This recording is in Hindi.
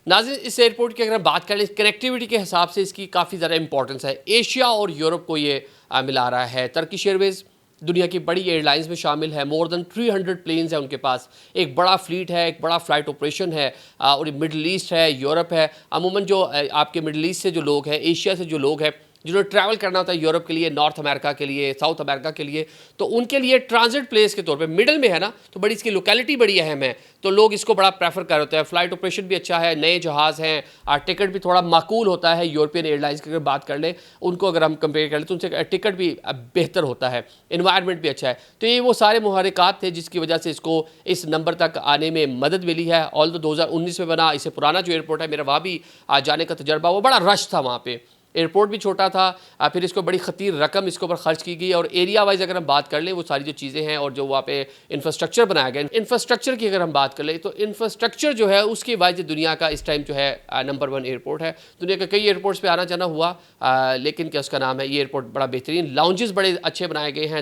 नाज़रीन, इस एयरपोर्ट की अगर हम बात करें कनेक्टिविटी के हिसाब से इसकी काफ़ी ज़्यादा इंपॉर्टेंस है। एशिया और यूरोप को ये मिला रहा है। टर्किश एयरवेज़ दुनिया की बड़ी एयरलाइंस में शामिल है। मोर देन 300 प्लेन्स हैं उनके पास। एक बड़ा फ्लीट है, एक बड़ा फ़्लाइट ऑपरेशन है। और मिडल ईस्ट है, यूरोप है। अमूमन जो आपके मिडल ईस्ट से जो लोग हैं, एशिया से जो लोग हैं, जिन्होंने ट्रैवल करना होता है यूरोप के लिए, नॉर्थ अमेरिका के लिए, साउथ अमेरिका के लिए, तो उनके लिए ट्रांजिट प्लेस के तौर पे मिडल में है ना, तो बड़ी इसकी लोकेलिटी बड़ी अहम है, तो लोग इसको बड़ा प्रेफर कर होते हैं। फ्लाइट ऑपरेशन भी अच्छा है, नए जहाज़ हैं, टिकट भी थोड़ा माकूल होता है। यूरोपियन एयरलाइंस की अगर बात कर लें, उनको अगर हम कंपेयर कर लें तो उनसे टिकट भी बेहतर होता है, इन्वायरमेंट भी अच्छा है। तो ये वो सारे मुहर्रिकात थे जिसकी वजह से इसको इस नंबर तक आने में मदद मिली है। ऑल 2019 में बना, इससे पुराना जो एयरपोर्ट है, मेरा वहाँ भी जाने का तजर्बा, वो बड़ा रश था वहाँ पे। एयरपोर्ट भी छोटा था, फिर इसको बड़ी खतीर रकम इसके ऊपर खर्च की गई। और एरिया वाइज अगर हम बात कर लें, वो सारी जो चीज़ें हैं और जो वहाँ पे इंफ्रास्ट्रक्चर बनाया गया, इंफ्रास्ट्रक्चर की अगर हम बात कर लें तो इंफ्रास्ट्रक्चर जो है उसकी वजह दुनिया का इस टाइम जो है नंबर 1 एयरपोर्ट है। दुनिया के कई एयरपोर्ट्स पे आना जाना हुआ, लेकिन क्या उसका नाम है, ये एयरपोर्ट बड़ा बेहतरीन, लाउंजेस बड़े अच्छे बनाए गए हैं।